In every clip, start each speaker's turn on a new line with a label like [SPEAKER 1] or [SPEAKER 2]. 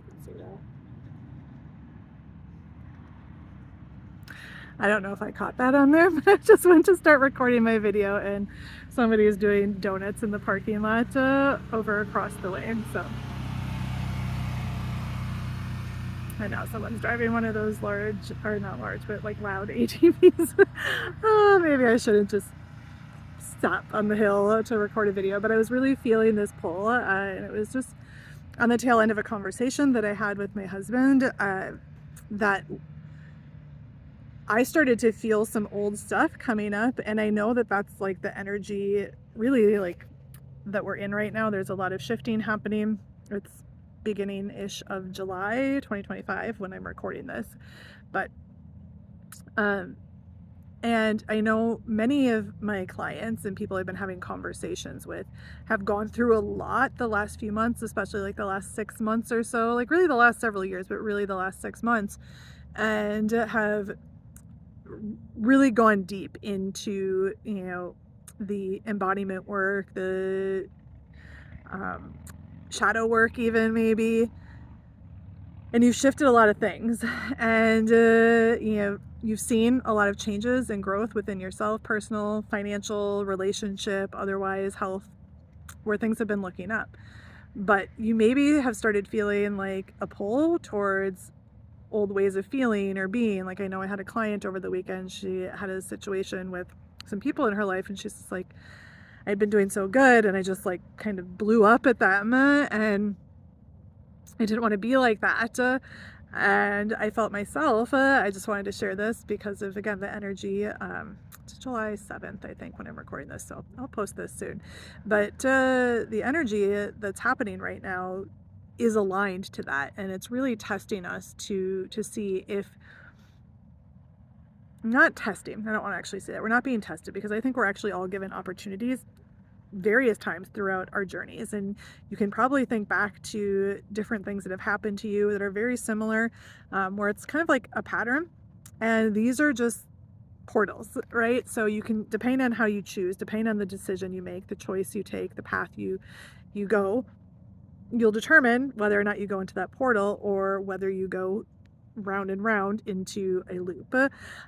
[SPEAKER 1] can see that. I don't know if I caught that on there, but I just went to start recording my video and somebody is doing donuts in the parking lot over across the lane. So I know someone's driving one of those large, or not large, but like loud ATVs. Maybe I shouldn't just stop on the hill to record a video, but I was really feeling this pull, and it was just on the tail end of a conversation that I had with my husband, that I started to feel some old stuff coming up, and I know that that's like the energy really like that we're in right now. There's a lot of shifting happening. It's beginning-ish of July 2025 when I'm recording this, but and I know many of my clients and people I've been having conversations with have gone through a lot the last few months, especially like the last 6 months or so, like really the last several years, but really the last 6 months, and have really gone deep into, the embodiment work, the shadow work, even maybe. And you've shifted a lot of things, and you've seen a lot of changes and growth within yourself, personal, financial, relationship, otherwise, health, where things have been looking up. But you maybe have started feeling like a pull towards old ways of feeling or being. Like, I know I had a client over the weekend. She had a situation with some people in her life, and she's just like, I'd been doing so good, and I just like kind of blew up at them, and I didn't want to be like that. And I felt myself, I just wanted to share this because of, again, the energy. It's July 7th, I think, when I'm recording this, so I'll post this soon. But the energy that's happening right now is aligned to that, and it's really testing us to see if, not testing, I don't want to actually say that, we're not being tested, because I think we're actually all given opportunities various times throughout our journeys, and you can probably think back to different things that have happened to you that are very similar, where it's kind of like a pattern, and these are just portals, right? So you can, depending on how you choose, depending on the decision you make, the choice you take, the path you go, you'll determine whether or not you go into that portal or whether you go round and round into a loop.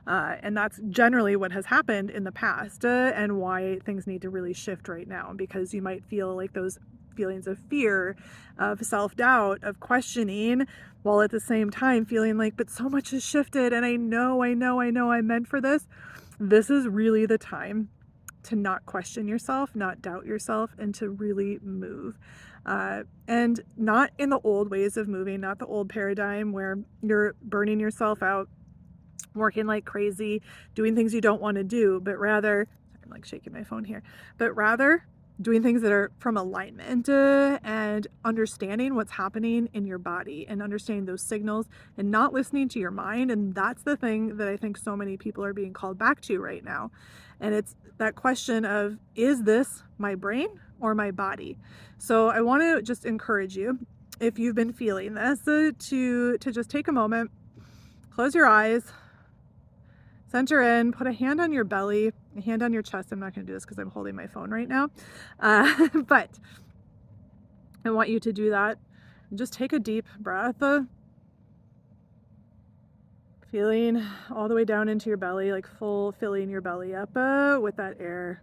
[SPEAKER 1] And that's generally what has happened in the past, and why things need to really shift right now, because you might feel like those feelings of fear, of self-doubt, of questioning, while at the same time feeling like, but so much has shifted, and I know I'm meant for this. This is really the time to not question yourself, not doubt yourself, and to really move. And not in the old ways of moving, not the old paradigm where you're burning yourself out, working like crazy, doing things you don't want to do, but rather, I'm like shaking my phone here, but rather doing things that are from alignment, and understanding what's happening in your body and understanding those signals and not listening to your mind. And that's the thing that I think so many people are being called back to right now. And it's that question of, is this my brain or my body? So I want to just encourage you, if you've been feeling this, to just take a moment, close your eyes, center in, put a hand on your belly, a hand on your chest. I'm not going to do this because I'm holding my phone right now. But I want you to do that. And just take a deep breath, feeling all the way down into your belly, like full filling your belly up with that air.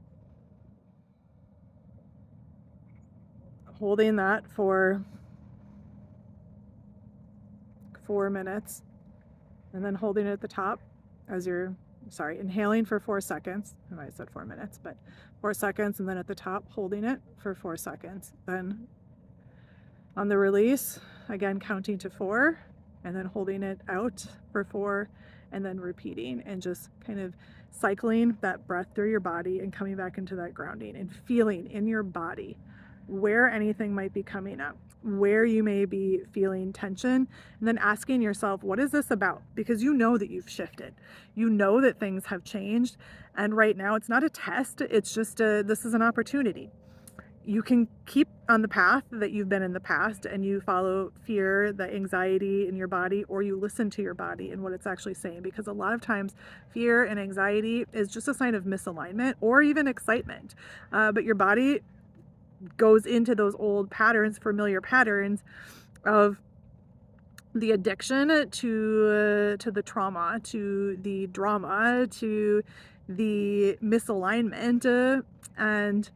[SPEAKER 1] Holding that for 4 minutes, and then holding it at the top as you're, inhaling for 4 seconds. I might have said 4 minutes, but 4 seconds, and then at the top, holding it for 4 seconds. Then on the release, again, counting to 4, and then holding it out for 4, and then repeating, and just kind of cycling that breath through your body and coming back into that grounding and feeling in your body where anything might be coming up, where you may be feeling tension, and then asking yourself, what is this about? Because you know that you've shifted. You know that things have changed. And right now it's not a test. It's just this is an opportunity. You can keep on the path that you've been in the past, and you follow fear, the anxiety in your body, or you listen to your body and what it's actually saying. Because a lot of times fear and anxiety is just a sign of misalignment or even excitement. But your body goes into those old patterns, familiar patterns of the addiction to the trauma, to the drama, to the misalignment, and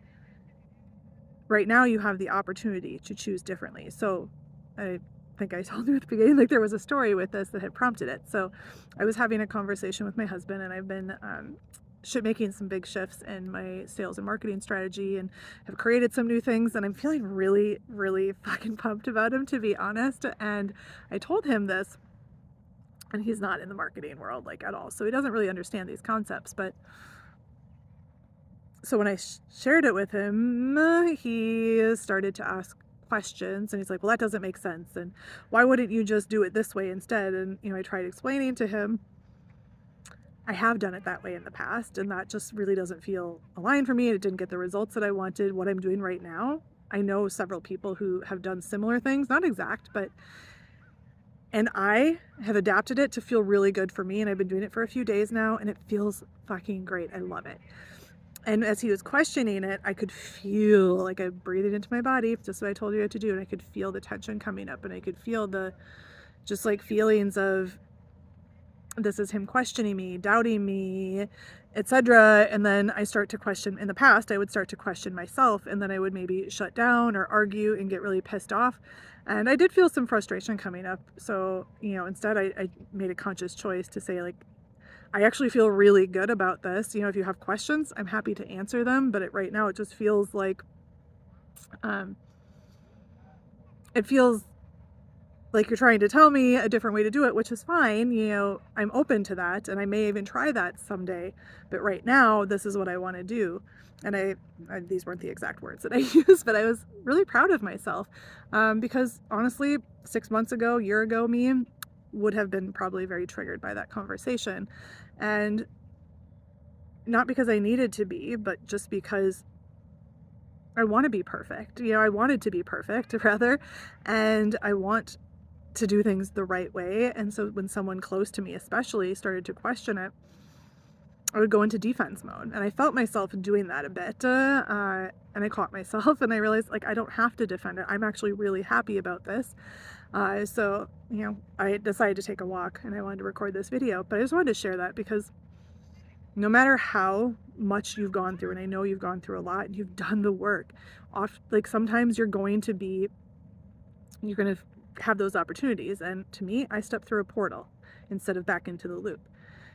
[SPEAKER 1] right now you have the opportunity to choose differently. So I think I told you at the beginning, like there was a story with this that had prompted it. So I was having a conversation with my husband, and I've been making some big shifts in my sales and marketing strategy, and have created some new things, and I'm feeling really, really fucking pumped about them, to be honest. And I told him this, and he's not in the marketing world like at all, so he doesn't really understand these concepts. But so when I shared it with him, he started to ask questions, and he's like, well, that doesn't make sense, and why wouldn't you just do it this way instead? And I tried explaining to him I have done it that way in the past, and that just really doesn't feel aligned for me. It didn't get the results that I wanted. What I'm doing right now, I know several people who have done similar things, not exact, but and I have adapted it to feel really good for me, and I've been doing it for a few days now, and it feels fucking great. I love it. And as he was questioning it, I could feel like I breathed it into my body, just what I told you what to do, and I could feel the tension coming up, and I could feel the just like feelings of this is him questioning me, doubting me, etc. And then I start to question. In the past, I would start to question myself, and then I would maybe shut down or argue and get really pissed off. And I did feel some frustration coming up. So, instead I made a conscious choice to say, like, I actually feel really good about this. If you have questions, I'm happy to answer them. But right now, it just feels like, it feels like you're trying to tell me a different way to do it, which is fine. I'm open to that, and I may even try that someday. But right now, this is what I want to do. And these weren't the exact words that I used, but I was really proud of myself, because honestly, 6 months ago, year ago, me would have been probably very triggered by that conversation. And not because I needed to be, but just because I want to be perfect. I wanted to be perfect, rather, and I want to do things the right way. And so when someone close to me especially started to question it, I would go into defense mode. And I felt myself doing that a bit, and I caught myself, and I realized, like, I don't have to defend it. I'm actually really happy about this. So I decided to take a walk, and I wanted to record this video. But I just wanted to share that, because no matter how much you've gone through, and I know you've gone through a lot, and you've done the work, like sometimes you're going to have those opportunities. And to me, I stepped through a portal instead of back into the loop.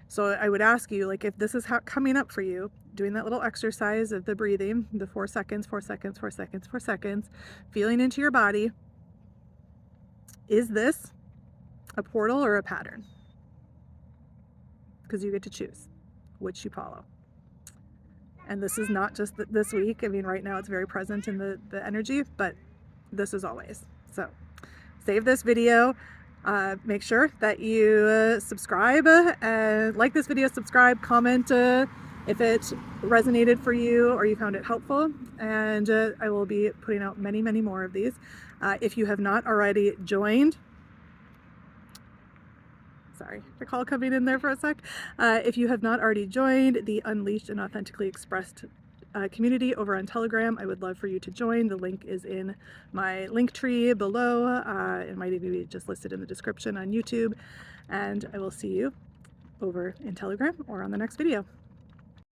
[SPEAKER 1] So I would ask you, like, if this is coming up for you, doing that little exercise of the breathing, the 4 seconds, 4 seconds, 4 seconds, 4 seconds, feeling into your body, is this a portal or a pattern? Because you get to choose which you follow. And this is not just this week. I mean, right now it's very present in the energy, but this is always. So save this video. Make sure that you subscribe, like this video, subscribe, comment if it resonated for you or you found it helpful. And I will be putting out many, many more of these. If you have not already joined, sorry, the call coming in there for a sec. If you have not already joined the Unleashed and Authentically Expressed community over on Telegram, I would love for you to join. The link is in my link tree below. It might even be just listed in the description on YouTube. And I will see you over in Telegram or on the next video.